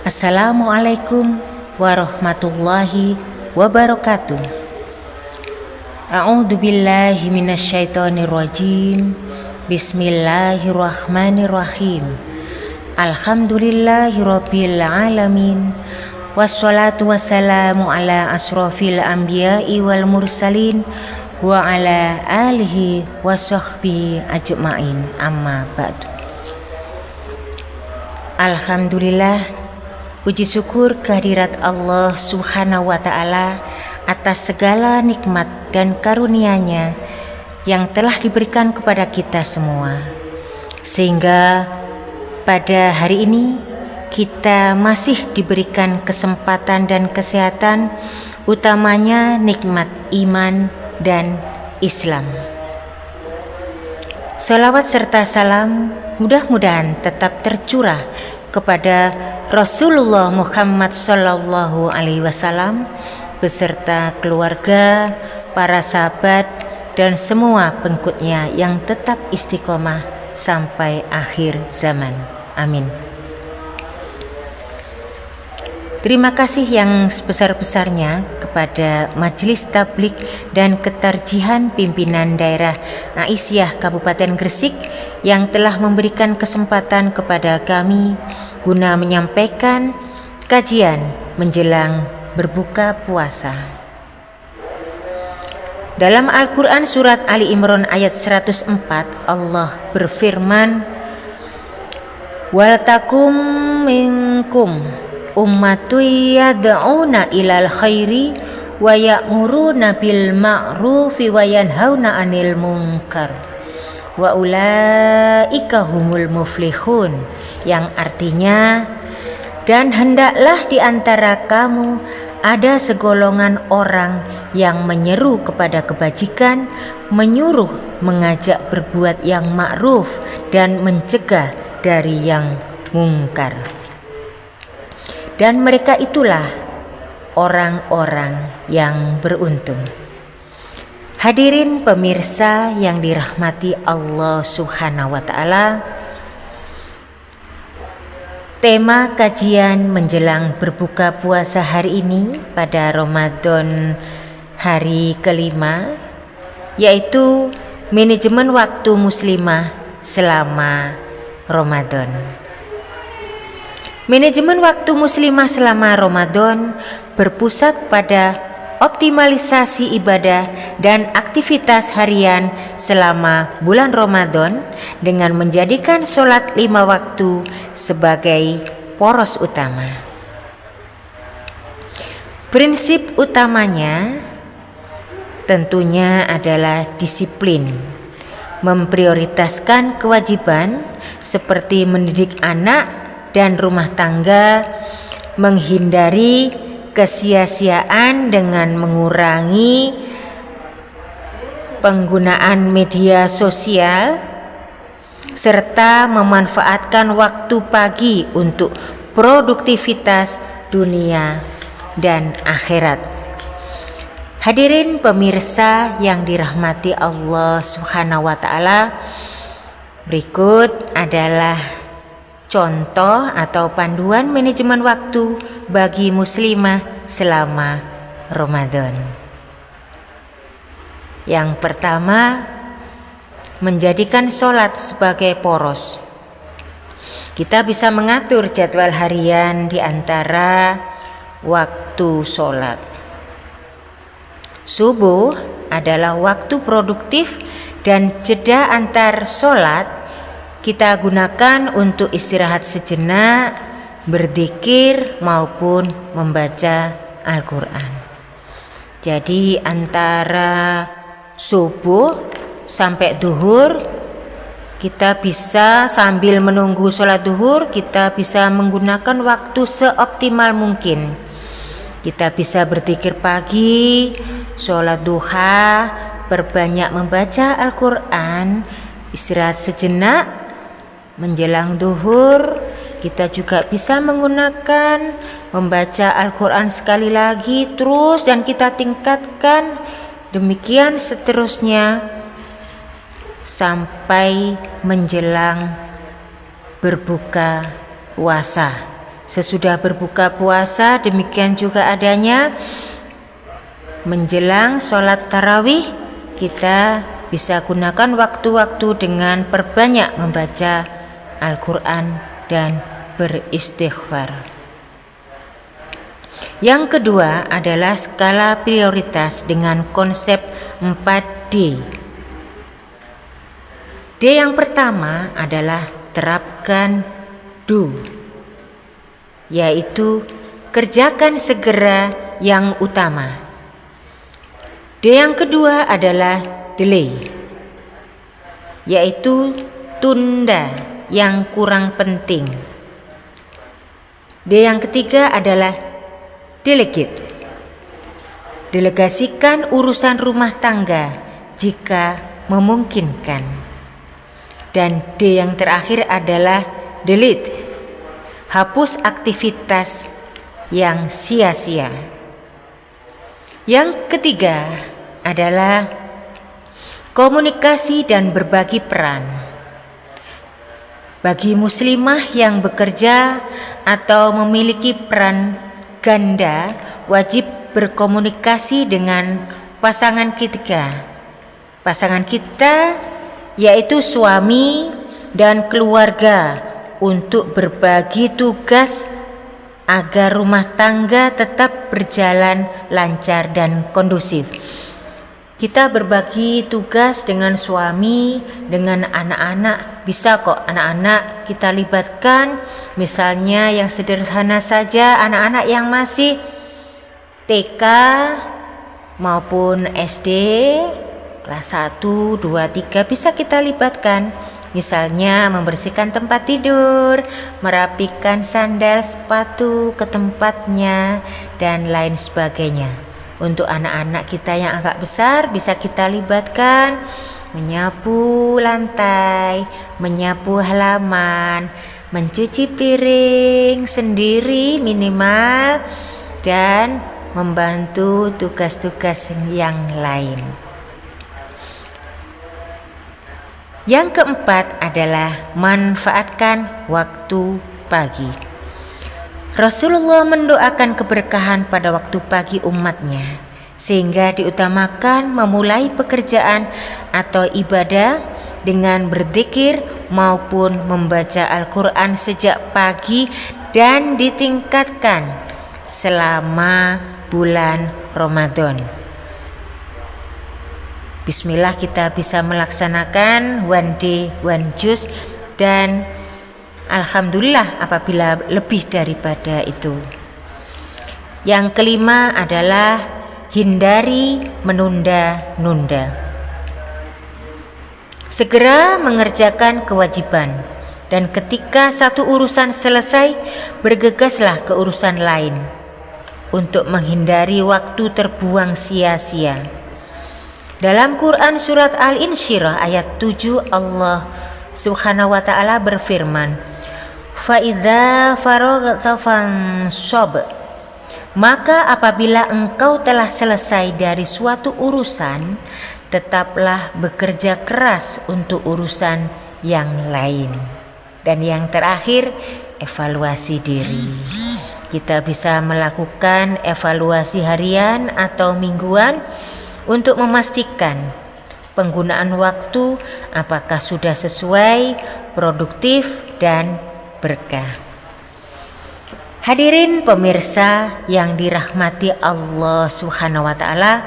Assalamualaikum warahmatullahi wabarakatuh. A'udzu billahi minasyaitonir rajim. Bismillahirrahmanirrahim. Alhamdulillahirabbil alamin. Wassalatu wassalamu ala asrofil anbiya'i wal mursalin wa ala alihi wa sahbihi ajma'in, amma ba'du. Alhamdulillah, puji syukur kehadirat Allah Subhanahu wa ta'ala atas segala nikmat dan karunia-Nya yang telah diberikan kepada kita semua, sehingga pada hari ini kita masih diberikan kesempatan dan kesehatan, utamanya nikmat iman dan Islam. Salawat serta salam mudah-mudahan tetap tercurah kepada Rasulullah Muhammad Sallallahu Alaihi Wasallam beserta keluarga, para sahabat, dan semua pengikutnya yang tetap istiqomah sampai akhir zaman. Amin. Terima kasih yang sebesar-besarnya kepada Majelis Tabligh dan Ketarjihan Pimpinan Daerah Aisyah Kabupaten Gresik yang telah memberikan kesempatan kepada kami guna menyampaikan kajian menjelang berbuka puasa. Dalam Al-Quran surat Ali Imran ayat 104, Allah berfirman, "Wal takum minkum ummatu yad'una ilal khairi wa ya'muruna bil ma'rufi wa yanhauna 'anil munkar wa ulaika humul muflihun," yang artinya, dan hendaklah di antara kamu ada segolongan orang yang menyeru kepada kebajikan, menyuruh mengajak berbuat yang ma'ruf, dan mencegah dari yang mungkar. Dan mereka itulah orang-orang yang beruntung. Hadirin pemirsa yang dirahmati Allah Subhanahu wa ta'ala, tema kajian menjelang berbuka puasa hari ini pada Ramadan hari kelima, yaitu manajemen waktu muslimah selama Ramadan. Manajemen waktu muslimah selama Ramadan berpusat pada optimalisasi ibadah dan aktivitas harian selama bulan Ramadan dengan menjadikan sholat 5 waktu sebagai poros utama. Prinsip utamanya tentunya adalah disiplin, memprioritaskan kewajiban seperti mendidik anak dan rumah tangga, menghindari kesia-siaan dengan mengurangi penggunaan media sosial, serta memanfaatkan waktu pagi untuk produktivitas dunia dan akhirat. Hadirin pemirsa yang dirahmati Allah Subhanahu wa ta'ala, berikut adalah contoh atau panduan manajemen waktu bagi muslimah selama Ramadan. Yang pertama, menjadikan sholat sebagai poros. Kita bisa mengatur jadwal harian di antara waktu sholat. Subuh adalah waktu produktif dan jeda antar sholat kita gunakan untuk istirahat sejenak, berzikir maupun membaca Al-Quran. Jadi antara subuh sampai duhur kita bisa sambil menunggu sholat duhur, kita bisa menggunakan waktu seoptimal mungkin. Kita bisa berzikir pagi, sholat duha, berbanyak membaca Al-Quran, istirahat sejenak menjelang duhur. Kita juga bisa menggunakan membaca Al-Quran sekali lagi terus, dan kita tingkatkan demikian seterusnya sampai menjelang berbuka puasa. Sesudah berbuka puasa, demikian juga adanya menjelang sholat tarawih, kita bisa gunakan waktu-waktu dengan perbanyak membaca Al-Quran dan beristighfar. Yang kedua adalah skala prioritas dengan konsep 4D. D yang pertama adalah terapkan do, yaitu kerjakan segera yang utama. D yang kedua adalah delay, yaitu tunda yang kurang penting. D yang ketiga adalah delegate, delegasikan urusan rumah tangga jika memungkinkan. Dan D yang terakhir adalah delete, hapus aktivitas yang sia-sia. Yang ketiga adalah komunikasi dan berbagi peran. Bagi muslimah yang bekerja atau memiliki peran ganda, wajib berkomunikasi dengan pasangan kita, yaitu suami dan keluarga, untuk berbagi tugas agar rumah tangga tetap berjalan lancar dan kondusif. Kita berbagi tugas dengan suami, dengan anak-anak, bisa kok anak-anak kita libatkan. Misalnya yang sederhana saja, anak-anak yang masih TK maupun SD kelas 1, 2, 3 bisa kita libatkan. Misalnya membersihkan tempat tidur, merapikan sandal sepatu ke tempatnya, dan lain sebagainya. Untuk anak-anak kita yang agak besar bisa kita libatkan menyapu lantai, menyapu halaman, mencuci piring sendiri minimal, dan membantu tugas-tugas yang lain. Yang keempat adalah manfaatkan waktu pagi. Rasulullah mendoakan keberkahan pada waktu pagi umatnya, sehingga diutamakan memulai pekerjaan atau ibadah dengan berzikir maupun membaca Al-Quran sejak pagi, dan ditingkatkan selama bulan Ramadan. Bismillah, kita bisa melaksanakan one day one juice, dan alhamdulillah apabila lebih daripada itu. Yang kelima adalah hindari menunda-nunda. Segera mengerjakan kewajiban, dan ketika satu urusan selesai, bergegaslah ke urusan lain untuk menghindari waktu terbuang sia-sia. Dalam Quran surat Al-Insyirah ayat 7, Allah Subhanahu wa ta'ala berfirman, "Fa idza faraghta fansab." Maka apabila engkau telah selesai dari suatu urusan, tetaplah bekerja keras untuk urusan yang lain. Dan yang terakhir, evaluasi diri. Kita bisa melakukan evaluasi harian atau mingguan untuk memastikan penggunaan waktu apakah sudah sesuai, produktif, dan berkah. Hadirin pemirsa yang dirahmati Allah Subhanahu wa ta'ala,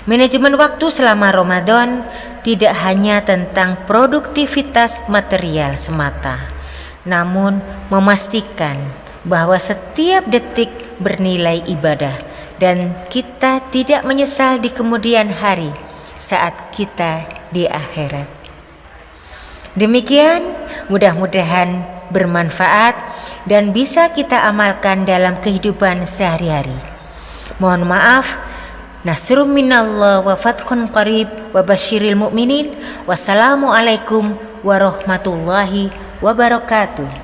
manajemen waktu selama Ramadan tidak hanya tentang produktivitas material semata, namun memastikan bahwa setiap detik bernilai ibadah, dan kita tidak menyesal di kemudian hari saat kita di akhirat. Demikian, mudah-mudahan bermanfaat dan bisa kita amalkan dalam kehidupan sehari-hari. Mohon maaf. Nasrum minallah wa fathun qarib wa basyiril mu'minin. Wassalamualaikum warahmatullahi wabarakatuh.